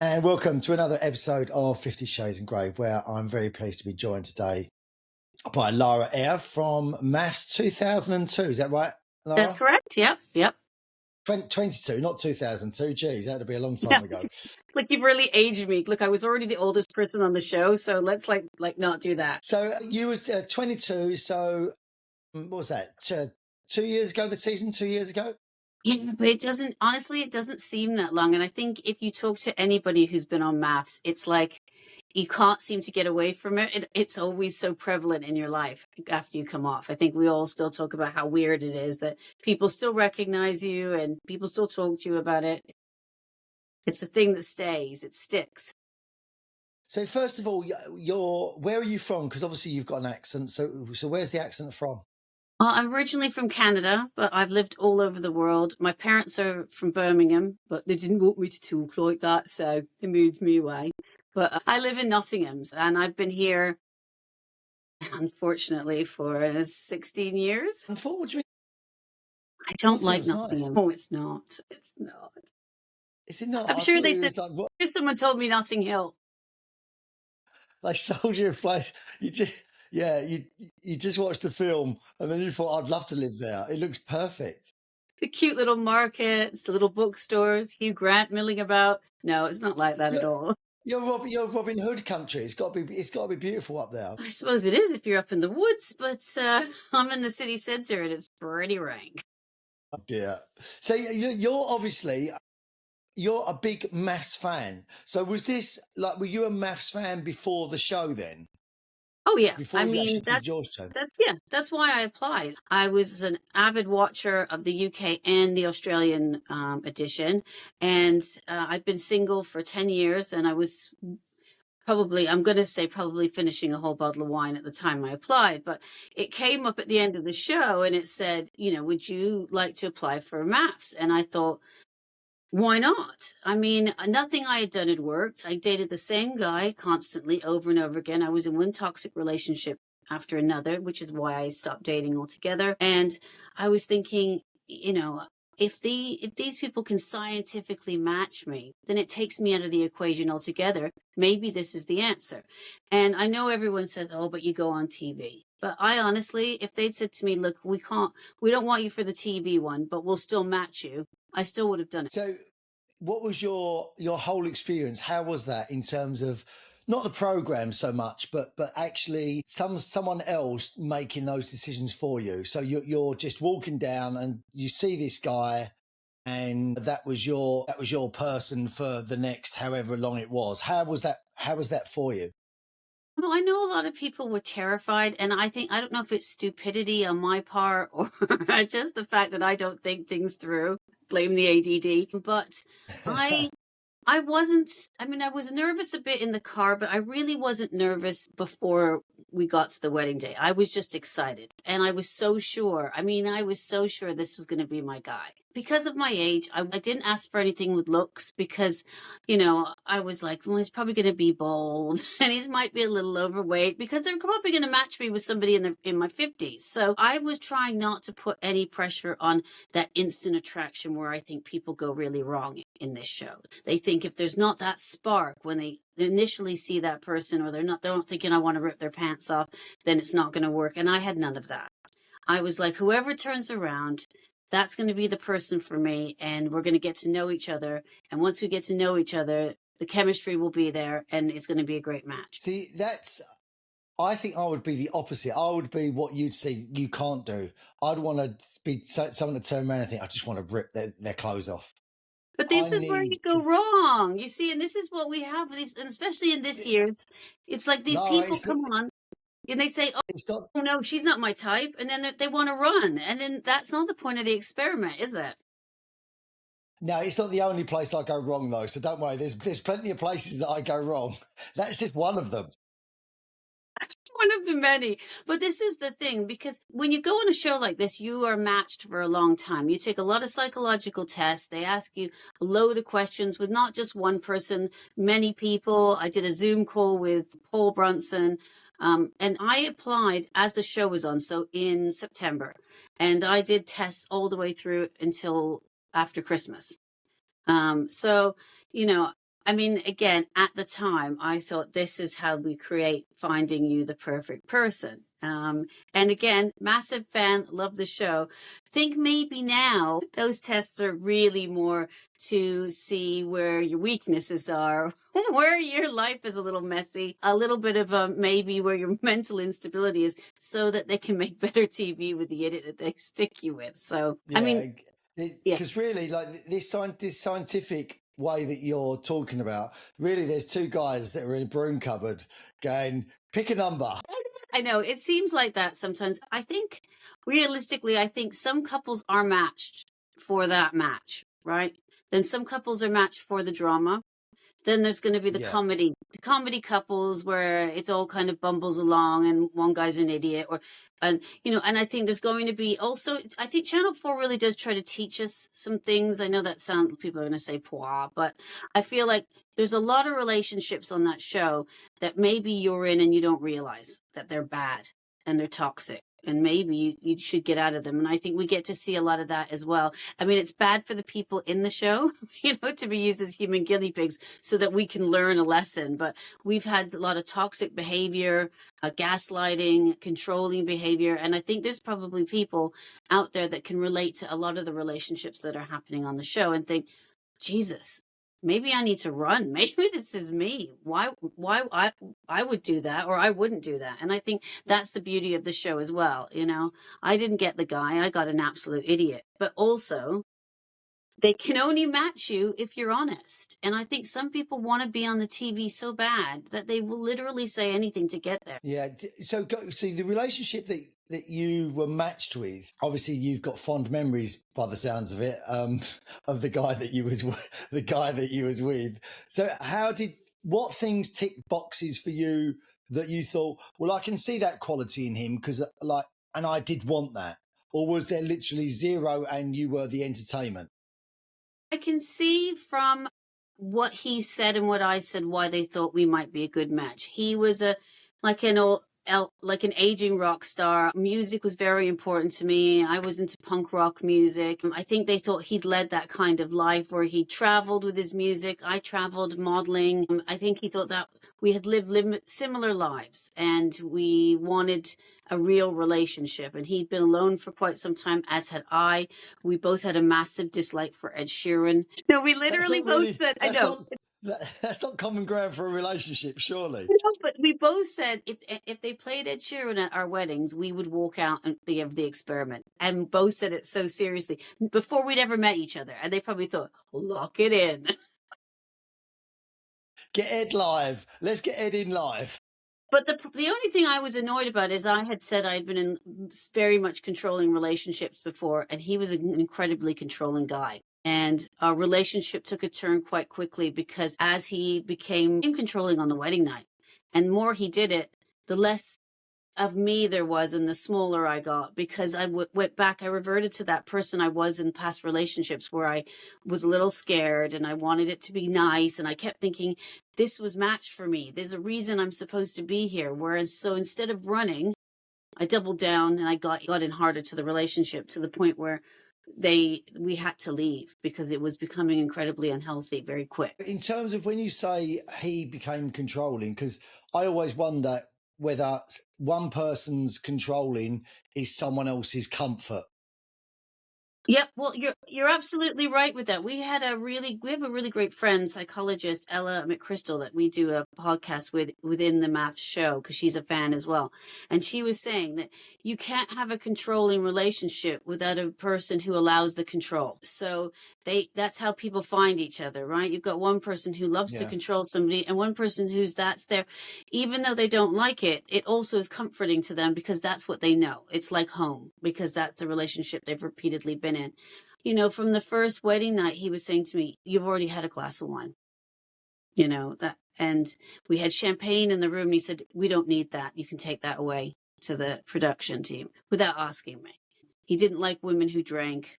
And welcome to another episode of 50 Shades of Grey, where I'm very pleased to be joined today by Lara Eyre from Mafs 2002. Is that right, That's Lara? correct. Yep. 22, not 2002. Geez, that'd be a long time Yeah. ago. Like you've really aged me. Look, I was already the oldest person on the show, so let's like not do that. So you was 22. So what was that? 2 years ago, the season? 2 years ago? Yeah, but it doesn't seem that long. And I think if you talk to anybody who's been on Mafs, it's like you can't seem to get away from it. It's always so prevalent in your life after you come off. I think we all still talk about how weird it is that people still recognize you and people still talk to you about it. It's a thing that stays, it sticks. So first of all, where are you from? Because obviously you've got an accent. So where's the accent from? Well, I'm originally from Canada, but I've lived all over the world. My parents are from Birmingham, but they didn't want me to talk like that, so they moved me away. But I live in Nottingham, and I've been here, unfortunately, for 16 years. Unfortunately, I don't like Nottingham's nice. Nottingham. Oh, it's not. It's not. Is it not? I'm I sure thought they it said, was like what someone told me Notting Hill. they sold you a place. You just watched the film and then you thought, I'd love to live there. It looks perfect. The cute little markets, the little bookstores, Hugh Grant milling about. No, it's not like that at You're, all. you're Robin Hood country. It's got to be beautiful up there. I suppose it is if you're up in the woods, but I'm in the city centre and it's pretty rank. Oh dear. So you're obviously you're a big Maths fan. So was this like were you a Maths fan before the show then? Oh yeah, Before I you mean actually did your show? that's why I applied. I was an avid watcher of the UK and the Australian edition, and I've been single for 10 years, and I was I'm going to say probably finishing a whole bottle of wine at the time I applied, but it came up at the end of the show and it said, would you like to apply for Maths? And I thought, why not? I mean, nothing I had done had worked. I dated the same guy constantly over and over again. I was in one toxic relationship after another, which is why I stopped dating altogether. And I was thinking, if these people can scientifically match me, then it takes me out of the equation altogether. Maybe this is the answer. And I know everyone says, "Oh, but you go on TV." But I honestly, if they'd said to me, "Look, we don't want you for the TV one, but we'll still match you," I still would have done it. So what was your whole experience? How was that in terms of not the program so much, but actually someone else making those decisions for you? So you're just walking down and you see this guy, and that was your person for the next however long it was. How was that for you? Well, I know a lot of people were terrified, and I don't know if it's stupidity on my part or just the fact that I don't think things through. Blame the ADD. But I I wasn't, I mean, I was nervous a bit in the car, but I really wasn't nervous before we got to the wedding day. I was just excited. And I was so sure. I mean, I was so sure this was going to be my guy. Because of my age, I didn't ask for anything with looks because, I was like, well, he's probably going to be bald and he might be a little overweight because they're probably going to match me with somebody in my 50s. So I was trying not to put any pressure on that instant attraction where I think people go really wrong in this show. They think if there's not that spark when they initially see that person, or they're not thinking I want to rip their pants off, then it's not going to work. And I had none of that. I was like, whoever turns around, that's going to be the person for me, and we're going to get to know each other. And once we get to know each other, the chemistry will be there, and it's going to be a great match. See, I think I would be the opposite. I would be what you'd see you can't do. I'd want to be someone to turn around and think, I just want to rip their clothes off. But this is where you go wrong. You see, and this is what we have, these, and especially in this year, it's like these people come on and they say, oh no, she's not my type. And then they want to run. And then that's not the point of the experiment, is it? No, it's not the only place I go wrong, though. So don't worry. There's plenty of places that I go wrong. That's just one of them. One of the many. But this is the thing, because when you go on a show like this, you are matched for a long time. You take a lot of psychological tests. They ask you a load of questions with not just one person, many people. I did a Zoom call with Paul Brunson, and I applied as the show was on, so in September. And I did tests all the way through until after Christmas. So, I mean, again, at the time, I thought this is how we create finding you the perfect person. And again, massive fan, love the show. Think maybe now those tests are really more to see where your weaknesses are, where your life is a little messy, a little bit of maybe where your mental instability is, so that they can make better TV with the idiot that they stick you with. So, I Yeah, mean, yeah. because really, like this scientific way that you're talking about, really, there's two guys that are in a broom cupboard going, pick a number. I know it seems like that sometimes. I think realistically, I think some couples are matched for that match, right? Then some couples are matched for the drama. Then there's going to be Yeah, the comedy couples where it's all kind of bumbles along and one guy's an idiot and and I think there's going to be also, I think Channel 4 really does try to teach us some things. I know that people are going to say pois, but I feel like there's a lot of relationships on that show that maybe you're in and you don't realize that they're bad and they're toxic. And maybe you should get out of them. And I think we get to see a lot of that as well. I mean, it's bad for the people in the show, to be used as human guinea pigs so that we can learn a lesson. But we've had a lot of toxic behavior, gaslighting, controlling behavior. And I think there's probably people out there that can relate to a lot of the relationships that are happening on the show and think, Jesus, maybe I need to run. Maybe this is me. Why I would do that, or I wouldn't do that. And I think that's the beauty of the show as well. I didn't get the guy. I got an absolute idiot. But also, they can only match you if you're honest. And I think some people want to be on the TV so bad that they will literally say anything to get there. yeah. So, see, the relationship that you were matched with, obviously, you've got fond memories by the sounds of it, of the guy that you was the guy that you was with. So, what things tick boxes for you that you thought, well, I can see that quality in him because, and I did want that, or was there literally zero and you were the entertainment? I can see from what he said and what I said why they thought we might be a good match. He was like an aging rock star. Music was very important to me. I was into punk rock music. I think they thought he'd led that kind of life where he traveled with his music. I traveled modeling. I think he thought that we had lived similar lives and we wanted a real relationship. And he'd been alone for quite some time, as had I. We both had a massive dislike for Ed Sheeran. No, we That's literally not both really. said, I know. That's not common ground for a relationship, surely. No, but we both said if they played Ed Sheeran at our weddings, we would walk out and of the experiment. And both said it so seriously before we'd ever met each other. And they probably thought, lock it in. Get Ed live. Let's get Ed in live. But the only thing I was annoyed about is I had said I'd been in very much controlling relationships before, and he was an incredibly controlling guy. And our relationship took a turn quite quickly because as he became controlling on the wedding night, and the more he did it, the less of me there was and the smaller I got, because I went back, I reverted to that person I was in past relationships where I was a little scared and I wanted it to be nice. And I kept thinking, this was matched for me. There's a reason I'm supposed to be here. Whereas, so instead of running, I doubled down and I got in harder to the relationship to the point where we had to leave because it was becoming incredibly unhealthy very quick. In terms of when you say he became controlling, because I always wonder whether one person's controlling is someone else's comfort. Yep, well, you're absolutely right with that. We have a really great friend, psychologist Ella McChrystal, that we do a podcast with within the Mafs show because she's a fan as well. And she was saying that you can't have a controlling relationship without a person who allows the control. So that's how people find each other, right? You've got one person who loves to control somebody and one person that's there, even though they don't like it, it also is comforting to them because that's what they know. It's like home because that's the relationship they've repeatedly been in. From the first wedding night, he was saying to me, you've already had a glass of wine, and we had champagne in the room. And he said, we don't need that. You can take that away to the production team without asking me. He didn't like women who drank.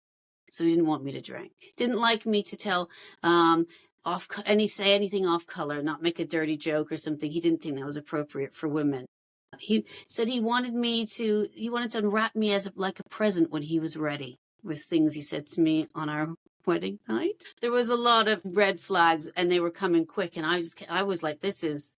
So he didn't want me to drink. Didn't like me to tell, say anything off color, not make a dirty joke or something. He didn't think that was appropriate for women. He said he wanted to unwrap me as like a present when he was ready. Was things he said to me on our wedding night. There was a lot of red flags and they were coming quick. And I was like, this is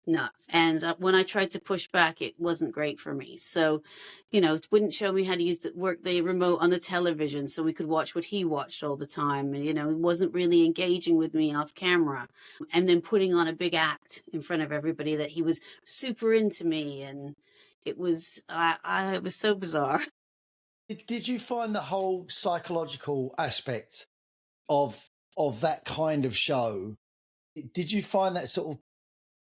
nuts. And when I tried to push back, it wasn't great for me. So, it wouldn't show me how to work the remote on the television so we could watch what he watched all the time. And, it wasn't really engaging with me off camera. And then putting on a big act in front of everybody that he was super into me. And it was, it was so bizarre. Did you find the whole psychological aspect of that kind of show? Did you find that sort of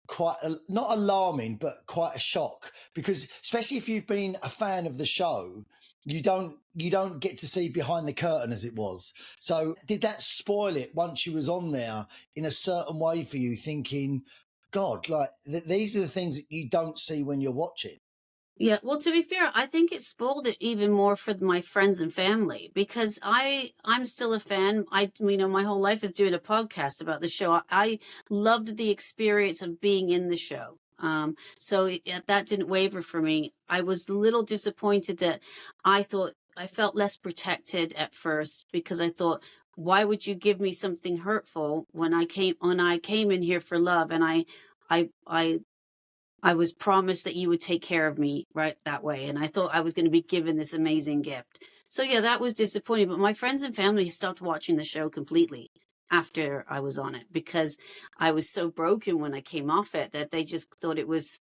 quite not alarming, but quite a shock? Because especially if you've been a fan of the show, you don't get to see behind the curtain, as it was. So did that spoil it once you was on there in a certain way for you, thinking, God, like these are the things that you don't see when you're watching? Yeah, well, to be fair, I think it spoiled it even more for my friends and family because I'm still a fan. My whole life is doing a podcast about the show. I loved the experience of being in the show. So that didn't waver for me. I was a little disappointed that I felt less protected at first because I thought, why would you give me something hurtful when I came in here for love and I was promised that you would take care of me right that way. And I thought I was going to be given this amazing gift. So yeah, that was disappointing. But my friends and family stopped watching the show completely after I was on it because I was so broken when I came off it that they just thought it was,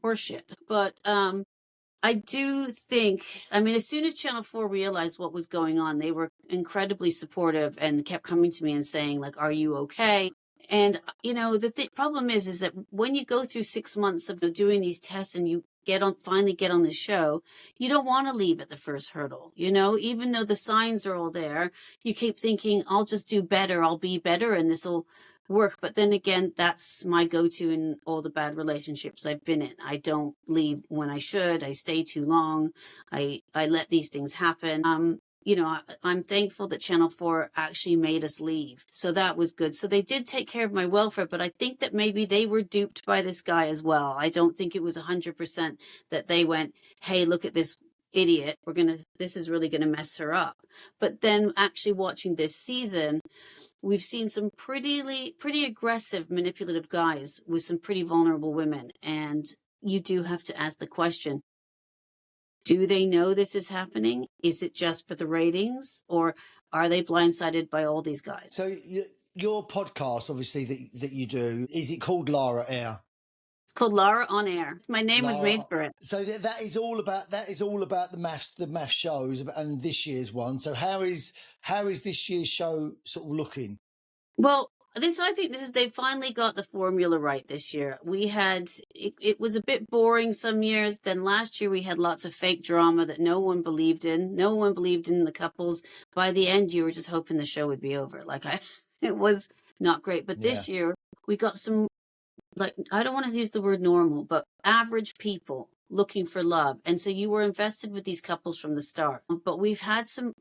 horseshit. But I do think, as soon as Channel 4 realized what was going on, they were incredibly supportive and kept coming to me and saying, like, are you okay? And, the problem is that when you go through 6 months of doing these tests and you finally get on the show, you don't want to leave at the first hurdle, even though the signs are all there, you keep thinking, I'll just do better. I'll be better and this will work. But then again, that's my go-to in all the bad relationships I've been in. I don't leave when I should. I stay too long. I let these things happen. I'm thankful that Channel 4 actually made us leave. So that was good. So they did take care of my welfare, but I think that maybe they were duped by this guy as well. I don't think it was 100% that they went, hey, look at this idiot. This is really going to mess her up. But then actually watching this season, we've seen some pretty aggressive, manipulative guys with some pretty vulnerable women. And you do have to ask the question, do they know this is happening? Is it just for the ratings, or are they blindsided by all these guys? So your podcast, obviously, that you do, is it called Lara Eyre? It's called Lara on Air. My name was made for it. So that is all about the Mafs shows and this year's one. So how is this year's show sort of looking? Well, I think they finally got the formula right this year. It was a bit boring some years. Then last year we had lots of fake drama that no one believed in. No one believed in the couples. By the end, you were just hoping the show would be over. It was not great. But this year we got some, I don't want to use the word normal, but average people looking for love. And so you were invested with these couples from the start. But we've had some,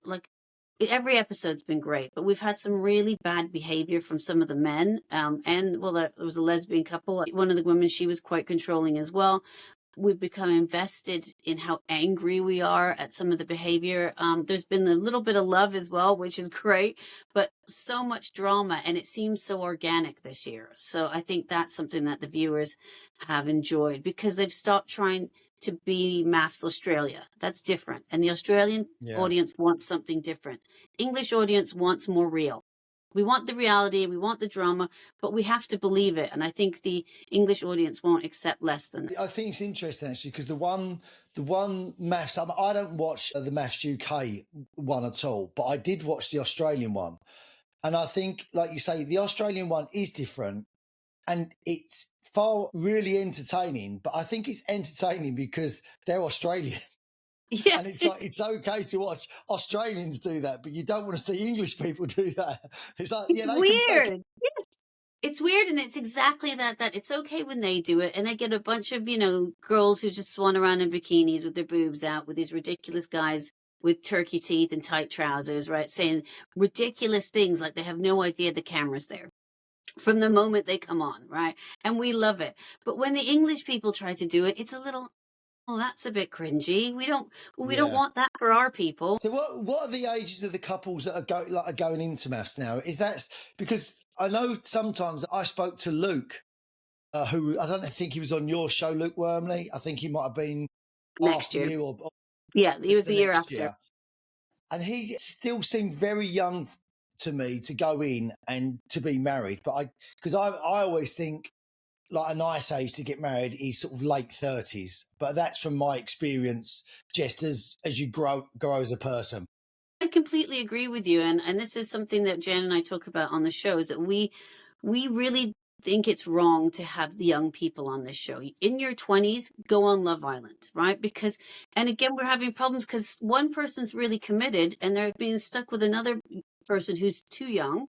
every episode's been great, but we've had some really bad behavior from some of the men. There was a lesbian couple. One of the women, she was quite controlling as well. We've become invested in how angry we are at some of the behavior. There's been a little bit of love as well, which is great, but so much drama, and it seems so organic this year. So I think that's something that the viewers have enjoyed because they've stopped trying to be Mafs Australia. That's different. And the Australian audience wants something different. English audience wants more real. We want the reality, we want the drama, but we have to believe it. And I think the English audience won't accept less than that. I think it's interesting actually because the one Mafs, I don't watch the Mafs UK one at all, but I did watch the Australian one. And I think, like you say, the Australian one is different. And it's far really entertaining, but I think it's entertaining because they're Australian. Yeah. And it's like, it's okay to watch Australians do that, but you don't want to see English people do that. It's like, it's weird. Yes. It's weird. And it's exactly that it's okay when they do it. And they get a bunch of, girls who just swan around in bikinis with their boobs out with these ridiculous guys with turkey teeth and tight trousers, right? Saying ridiculous things like they have no idea the camera's there from the moment they come on, right? And we love it. But when the English people try to do it, it's a little, Oh, that's a bit cringy. We don't Yeah. want that for our people. So what are the ages of the couples that are going into maths now? Is that because I know sometimes I spoke to Luke, who I don't think he was on your show, Luke Wormley. I think he might have been Next after year. you or Yeah, he was the the year next after. year, and he still seemed very young to me to go in and to be married. But I always think like a nice age to get married is sort of late 30s. But that's from my experience, just as you grow as a person. I completely agree with you, and this is something that Jan and I talk about on the show, is that we really think it's wrong to have the young people on this show. In your 20s, go on Love Island, right? Because, and again, we're having problems because one person's really committed and they're being stuck with another person who's too young,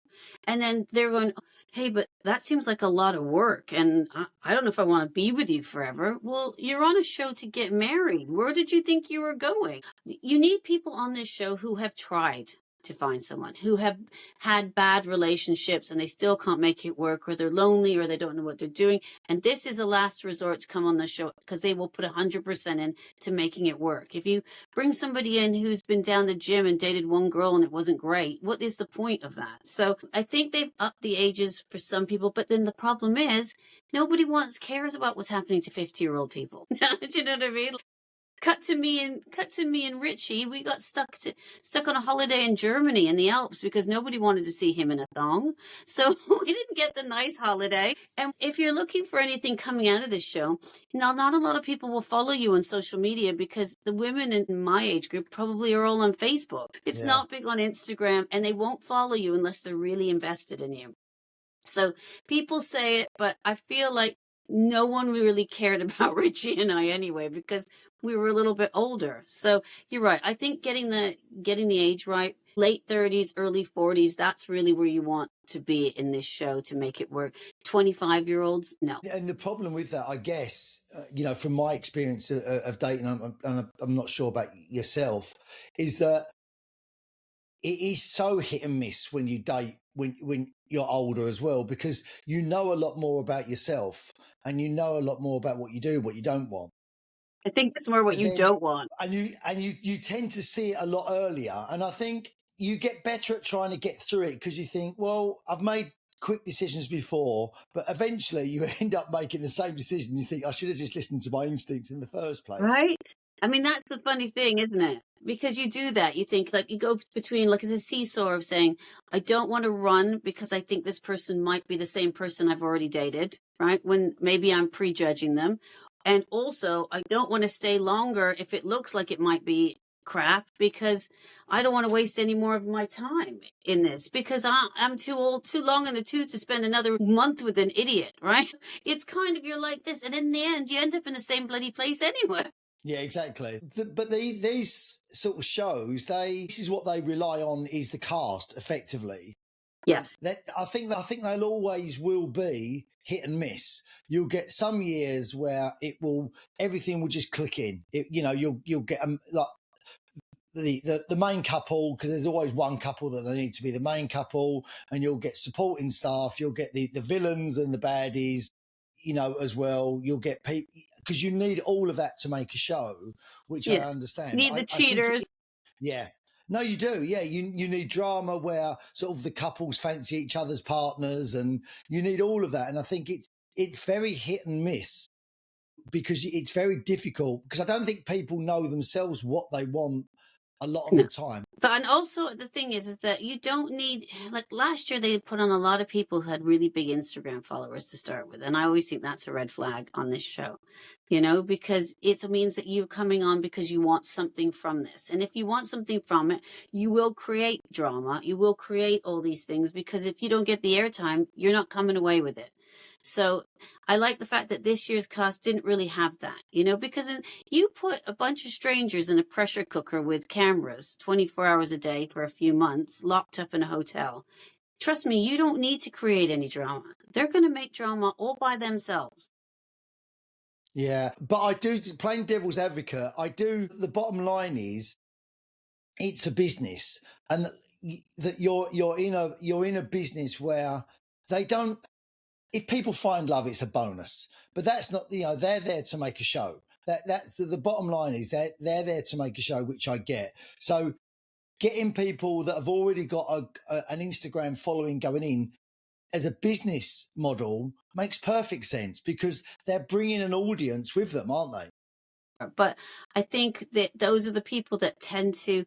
and then they're going, hey, but that seems like a lot of work, and I don't know if I want to be with you forever. Well, you're on a show to get married. Where did you think you were going? You need people on this show who have tried to find someone, who have had bad relationships and they still can't make it work, or they're lonely, or they don't know what they're doing. And this is a last resort to come on the show because they will put 100% in to making it work. If you bring somebody in who's been down the gym and dated one girl and it wasn't great, what is the point of that? So I think they've upped the ages for some people, but then the problem is nobody cares about what's happening to 50-year-old people. Do you know what I mean? Cut to me and Richie. We got stuck on a holiday in Germany in the Alps because nobody wanted to see him in a thong. So we didn't get the nice holiday. And if you're looking for anything coming out of this show, now not a lot of people will follow you on social media because the women in my age group probably are all on Facebook. It's Yeah. not big on Instagram, and they won't follow you unless they're really invested in you. So people say it, but I feel like no one really cared about Richie and I anyway because we were a little bit older. So you're right. I think getting the age right, late 30s, early 40s, that's really where you want to be in this show to make it work. 25-year-olds, no. And the problem with that, I guess, from my experience of dating, and I'm not sure about yourself, is that it is so hit and miss when you date when you're older as well, because you know a lot more about yourself and you know a lot more about what you do, what you don't want. I think that's more what But you then don't want. you tend to see it a lot earlier. And I think you get better at trying to get through it because you think, well, I've made quick decisions before, but eventually you end up making the same decision. You think I should have just listened to my instincts in the first place. Right? I mean, that's the funny thing, isn't it? Because you do that. You think, like, you go between, like, it's a seesaw of saying, I don't want to run because I think this person might be the same person I've already dated, right? When maybe I'm prejudging them. And also, I don't want to stay longer if it looks like it might be crap because I don't want to waste any more of my time in this because I'm too old, too long in the tooth to spend another month with an idiot, right? It's kind of, you're like this. And in the end, you end up in the same bloody place anyway. Yeah, exactly. But these sort of shows, this is what they rely on is the cast effectively. Yes. That I think they'll always will be hit and miss. You'll get some years where everything will just click in. You'll get like the main couple, because there's always one couple that they need to be the main couple, and you'll get supporting staff. You'll get the villains and the baddies, as well. You'll get people because you need all of that to make a show, which I Yeah. understand. Need But the I think cheaters. yeah. No, you do. Yeah, you need drama where sort of the couples fancy each other's partners, and you need all of that. And I think it's very hit and miss because it's very difficult because I don't think people know themselves what they want a lot of No. the time. But and also the thing is that you don't need, like last year they put on a lot of people who had really big Instagram followers to start with, and I always think that's a red flag on this show, because it means that you're coming on because you want something from this, and if you want something from it, you will create drama, you will create all these things because if you don't get the airtime, you're not coming away with it. So I like the fact that this year's cast didn't really have that, because you put a bunch of strangers in a pressure cooker with cameras 24 hours a day for a few months, locked up in a hotel. Trust me, you don't need to create any drama. They're going to make drama all by themselves. Yeah, but I do, playing devil's advocate, the bottom line is it's a business, and that you're in a business where they don't, if people find love, it's a bonus. But that's not, they're there to make a show. That's the bottom line is they're there to make a show, which I get. So getting people that have already got an Instagram following going in as a business model makes perfect sense because they're bringing an audience with them, aren't they? But I think that those are the people that tend to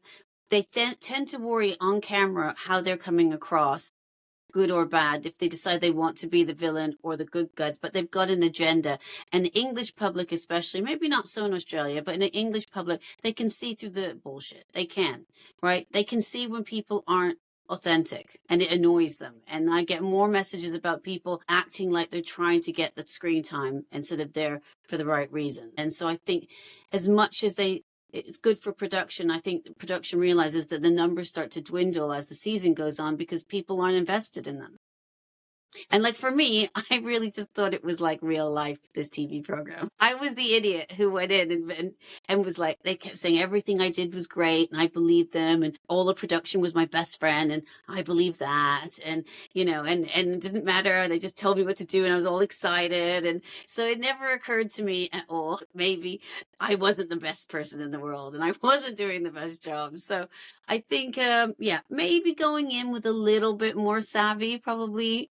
worry on camera how they're coming across, good or bad, if they decide they want to be the villain or the good guy, but they've got an agenda. And the English public, especially, maybe not so in Australia, but in the English public, they can see through the bullshit. They can, right? They can see when people aren't authentic and it annoys them. And I get more messages about people acting like they're trying to get the screen time instead of there for the right reason. And so I think as much as it's good for production. I think production realizes that the numbers start to dwindle as the season goes on because people aren't invested in them. And like for me, I really just thought it was like real life, this TV program. I was the idiot who went in and was like, they kept saying everything I did was great and I believed them and all the production was my best friend and I believed that. And, and it didn't matter. They just told me what to do and I was all excited. And so it never occurred to me at all, maybe I wasn't the best person in the world and I wasn't doing the best job. So I think, maybe going in with a little bit more savvy probably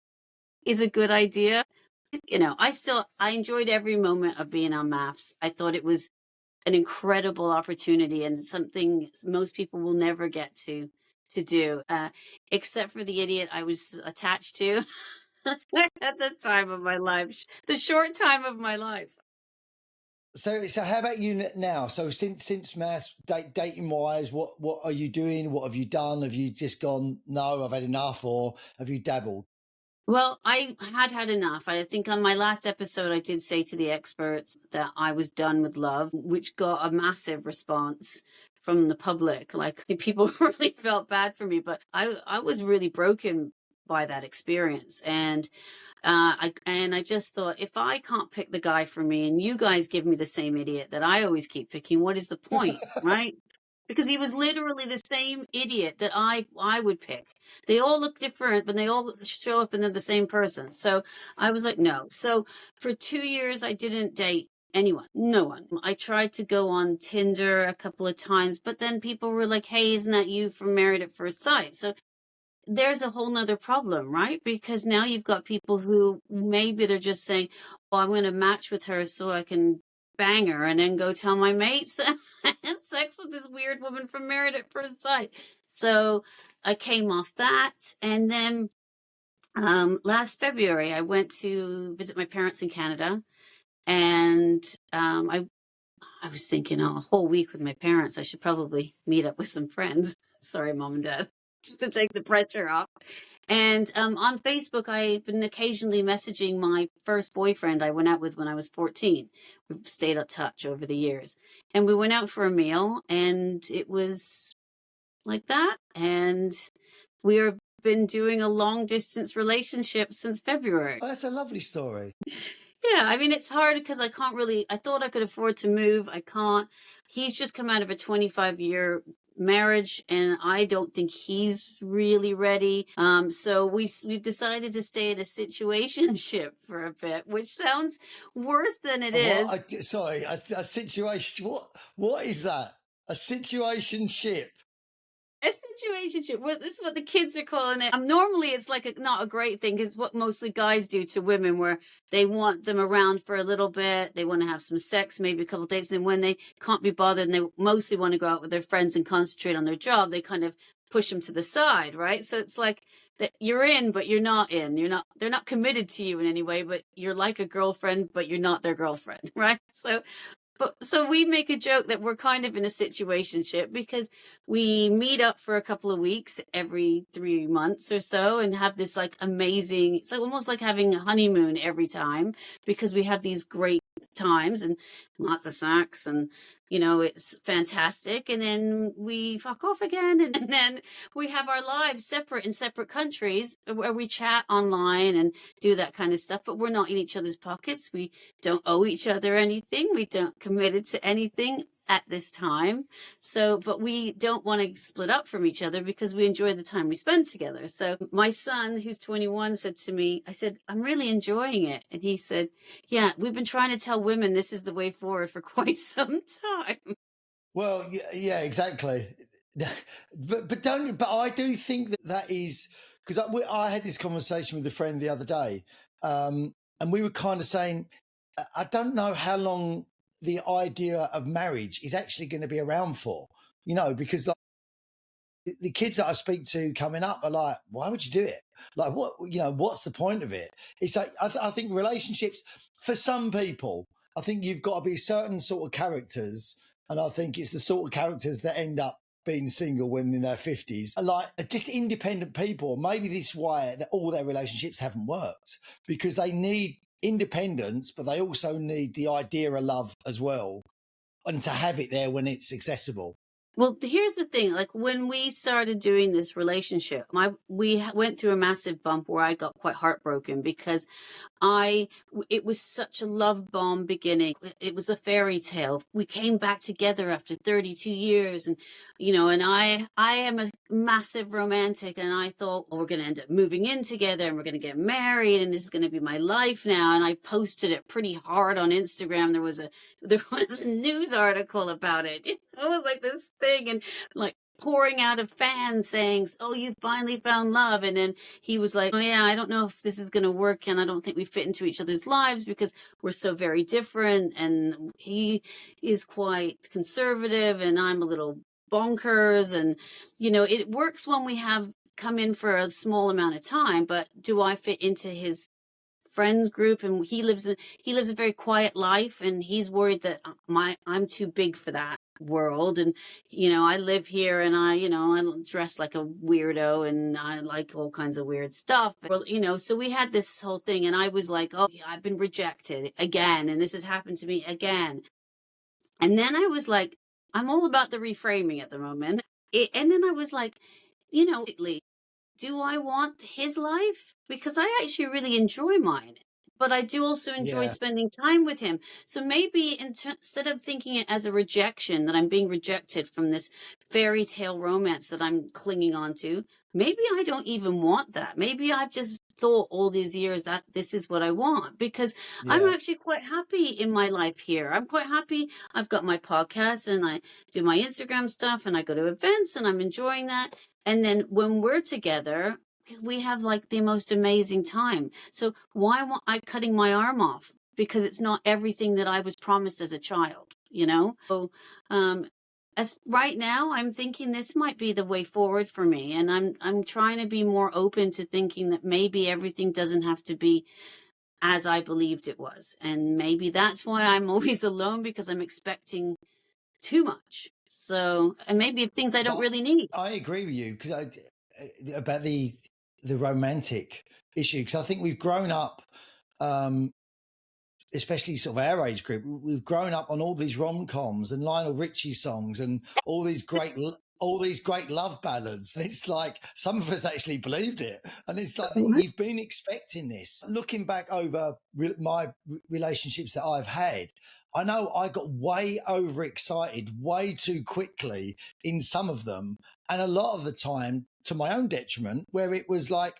is a good idea. I enjoyed every moment of being on Mafs. I thought it was an incredible opportunity and something most people will never get to do, except for the idiot I was attached to at the time of my life, the short time of my life. So how about you now? So since Mass dating wise, what are you doing? What have you done? Have you just gone, no, I've had enough, or have you dabbled? Well, I had enough. I think on my last episode, I did say to the experts that I was done with love, which got a massive response from the public. Like people really felt bad for me, but I was really broken by that experience. And I just thought, if I can't pick the guy for me and you guys give me the same idiot that I always keep picking, what is the point, right? Because he was literally the same idiot that I would pick. They all look different, but they all show up and they're the same person. So I was like, no. So for 2 years, I didn't date anyone, no one. I tried to go on Tinder a couple of times, but then people were like, hey, isn't that you from Married at First Sight? So there's a whole nother problem, right? Because now you've got people who maybe they're just saying, oh, I'm going to match with her so I can bang her and then go tell my mates that I had sex with this weird woman from Married at First Sight. So I came off that. And then last February, I went to visit my parents in Canada. And I was thinking, oh, a whole week with my parents, I should probably meet up with some friends. Sorry, mom and dad, just to take the pressure off. And on Facebook, I've been occasionally messaging my first boyfriend I went out with when I was 14. We've stayed in touch over the years. And we went out for a meal, and it was like that. And we've been doing a long distance relationship since February. Oh, that's a lovely story. Yeah, I mean, it's hard because I thought I could afford to move. I can't. He's just come out of a 25-year marriage and I don't think he's really ready. So we've decided to stay in a situationship for a bit, which sounds worse than it is. Sorry, a situation. What is that? A situationship? A situationship. Well, that's what the kids are calling it. Normally, it's like not a great thing. It's what mostly guys do to women, where they want them around for a little bit. They want to have some sex, maybe a couple of dates. And when they can't be bothered and they mostly want to go out with their friends and concentrate on their job, they kind of push them to the side, right? So it's like that you're in, but you're not in. They're not committed to you in any way, but you're like a girlfriend, but you're not their girlfriend, right? So we make a joke that we're kind of in a situationship because we meet up for a couple of weeks every 3 months or so and have this like amazing, it's like almost like having a honeymoon every time because we have these great times and lots of sex and it's fantastic. And then we fuck off again. And then we have our lives separate in separate countries where we chat online and do that kind of stuff. But we're not in each other's pockets. We don't owe each other anything. We don't committed to anything at this time. So, but we don't want to split up from each other because we enjoy the time we spend together. So my son, who's 21, said to me, I said, I'm really enjoying it. And he said, yeah, we've been trying to tell women this is the way forward for quite some time. Well, yeah, exactly. But I do think that is because I had this conversation with a friend the other day, and we were kind of saying, I don't know how long the idea of marriage is actually going to be around for, because like the kids that I speak to coming up are like, why would you do it? Like, what's the point of it? It's like, I think relationships, for some people, I think you've got to be certain sort of characters. And I think it's the sort of characters that end up being single when in their 50s, like just independent people. Maybe this is why all their relationships haven't worked, because they need independence, but they also need the idea of love as well, and to have it there when it's accessible. Well, here's the thing. Like when we started doing this relationship, we went through a massive bump where I got quite heartbroken because it was such a love bomb beginning. It was a fairy tale. We came back together after 32 years, and I am a massive romantic, and I thought, oh, we're going to end up moving in together and we're going to get married and this is going to be my life now. And I posted it pretty hard on Instagram. There was a news article about it. It was like this thing, and like pouring out of fans saying, oh, you finally found love. And then he was like, oh yeah, I don't know if this is going to work, and I don't think we fit into each other's lives because we're so very different, and he is quite conservative and I'm a little bonkers. And it works when we have come in for a small amount of time, but do I fit into his friends group? And he lives a very quiet life, and he's worried that I'm too big for that world. And I live here, and I dress like a weirdo, and I like all kinds of weird stuff. Well, so we had this whole thing, and I was like, oh, I've been rejected again, and this has happened to me again. And then I was like, I'm all about the reframing at the moment. And then I was like, do I want his life? Because I actually really enjoy mine, but I do also enjoy Yeah. spending time with him. So maybe instead of thinking it as a rejection, that I'm being rejected from this fairy tale romance that I'm clinging on to, maybe I don't even want that. Maybe I've just thought all these years that this is what I want, because I'm Yeah. actually quite happy in my life here. I'm quite happy. I've got my podcast and I do my Instagram stuff and I go to events and I'm enjoying that. And then when we're together, we have like the most amazing time. So why am I cutting my arm off? Because it's not everything that I was promised as a child, So, as right now, I'm thinking this might be the way forward for me, and I'm trying to be more open to thinking that maybe everything doesn't have to be as I believed it was, and maybe that's why I'm always alone, because I'm expecting too much. So, and maybe things I don't But really need. I agree with you about the romantic issue, because I think we've grown up, especially sort of our age group, we've grown up on all these rom-coms and Lionel Richie songs and all these great love ballads, and it's like some of us actually believed it, and it's like you've been expecting this. Looking back over my relationships that I've had, I know I got way overexcited way too quickly in some of them, and a lot of the time to my own detriment, where it was like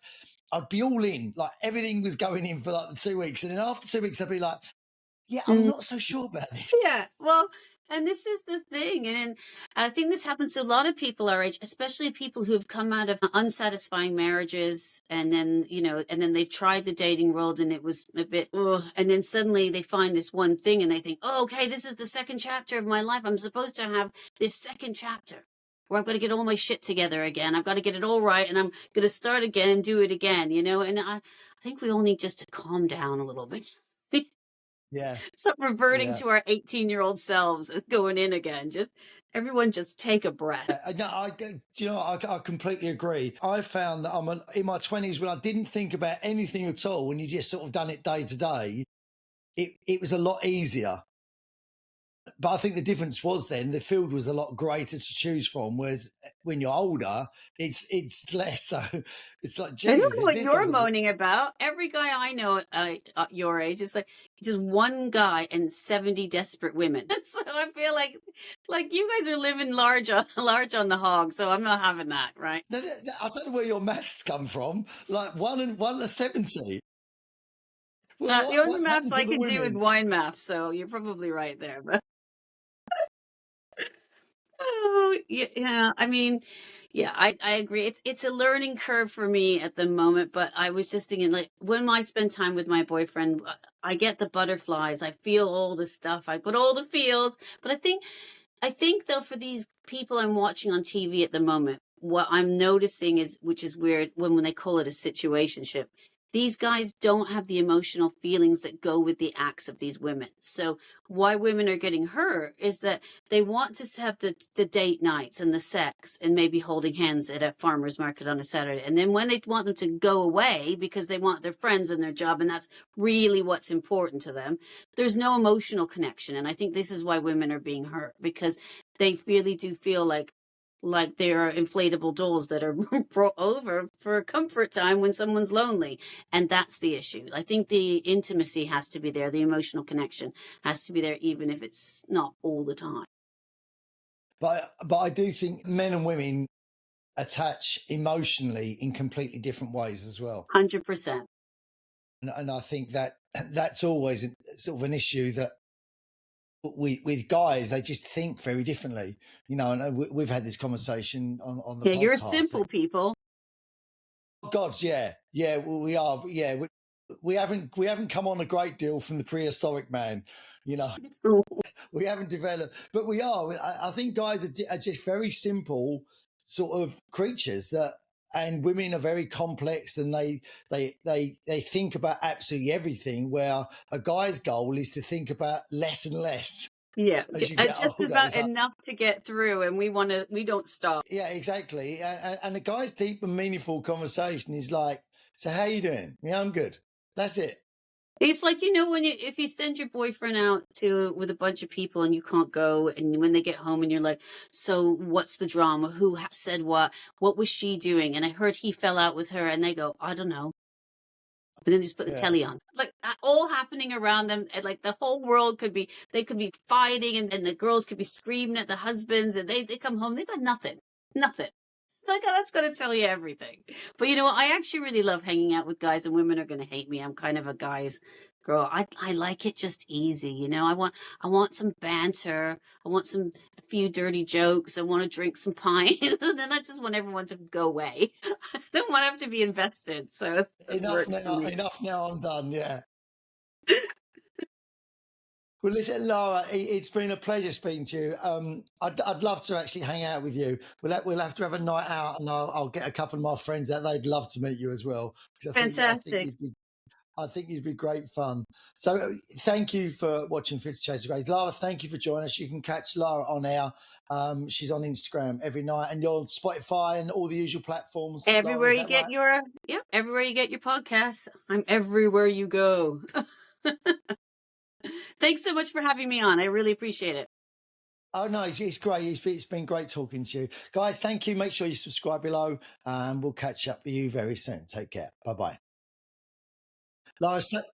I'd be all in, like everything was going in for like the 2 weeks. And then after 2 weeks, I'd be like, yeah, I'm not so sure about this. Yeah, well, and this is the thing. And I think this happens to a lot of people our age, especially people who have come out of unsatisfying marriages. And then, and then they've tried the dating world and it was a bit, ugh. And then suddenly they find this one thing and they think, oh, okay, this is the second chapter of my life. I'm supposed to have this second chapter where I've got to get all my shit together again. I've got to get it all right. And I'm going to start again and do it again, And I think we all need just to calm down a little bit. Yeah. Stop reverting Yeah. to our 18-year-old selves and going in again. Everyone just take a breath. No, I completely agree. I found that in my 20s when I didn't think about anything at all, and you just sort of done it day to day, it was a lot easier. But I think the difference was then the field was a lot greater to choose from, whereas when you're older, it's less. So it's like, I don't Jesus, know if what this you're doesn't work. moaning about. Every guy I know your age is like just one guy and 70 desperate women. So I feel like you guys are living large on the hog. So I'm not having that, right? No, I don't know where your maths come from. Like one to 70. Well, The only what's maths happened to I the can do is women? wine math. So you're probably right there. But oh, yeah, yeah. I mean, yeah, I agree. It's a learning curve for me at the moment, but I was just thinking like when I spend time with my boyfriend, I get the butterflies. I feel all the stuff. I've got all the feels, but I think though for these people I'm watching on TV at the moment, what I'm noticing is, which is weird, when they call it a situationship, these guys don't have the emotional feelings that go with the acts of these women. So why women are getting hurt is that they want to have the date nights and the sex and maybe holding hands at a farmer's market on a Saturday. And then when they want them to go away because they want their friends and their job, and that's really what's important to them, there's no emotional connection. And I think this is why women are being hurt, because they really do feel like they are inflatable dolls that are brought over for a comfort time when someone's lonely. And that's the issue. I think the intimacy has to be there. The emotional connection has to be there, even if it's not all the time. But I do think men and women attach emotionally in completely different ways as well. 100%. And I think that that's always sort of an issue that with guys, they just think very differently, and we've had this conversation on the Yeah, you're podcast. simple people. God, yeah, we are, yeah. We haven't come on a great deal from the prehistoric man, you know. We haven't developed, but we are. I think guys are just very simple sort of creatures and women are very complex, and they think about absolutely everything. Where a guy's goal is to think about less and less Yeah, as you get just older. about It's like, enough to get through, and we don't stop. yeah, exactly. And a guy's deep and meaningful conversation is like, so how you doing? Yeah, I'm good. That's it. It's like, when if you send your boyfriend out with a bunch of people and you can't go, and when they get home and you're like, so what's the drama? Who said what? What was she doing? And I heard he fell out with her, and they go, I don't know. But then they just put the Yeah. telly on, like all happening around them. And like the whole world they could be fighting, and the girls could be screaming at the husbands, and they come home, they got nothing, nothing. Like, oh, that's going to tell you everything. But I actually really love hanging out with guys, and women are going to hate me. I'm kind of a guy's girl. I like it just easy. I want some banter. I want a few dirty jokes. I want to drink some pint. And then I just want everyone to go away. I don't want to have to be invested. So that Enough works for now. me. Enough now. I'm done. Yeah. Well, listen, Lara, it's been a pleasure speaking to you. I'd love to actually hang out with you. We'll have to have a night out, and I'll get a couple of my friends out. They'd love to meet you as well, because Fantastic. I think you'd be great fun. So thank you for watching Fifth Chase of Grace. Lara, thank you for joining us. You can catch Lara on air. She's on Instagram every night, and you're on Spotify and all the usual platforms. Lara, Everywhere is you that get right? everywhere you get your podcasts. I'm everywhere you go. Thanks so much for having me on. I really appreciate it. Oh, no, it's great. It's been great talking to you. Guys, thank you. Make sure you subscribe below, and we'll catch up with you very soon. Take care. Bye-bye. Lara,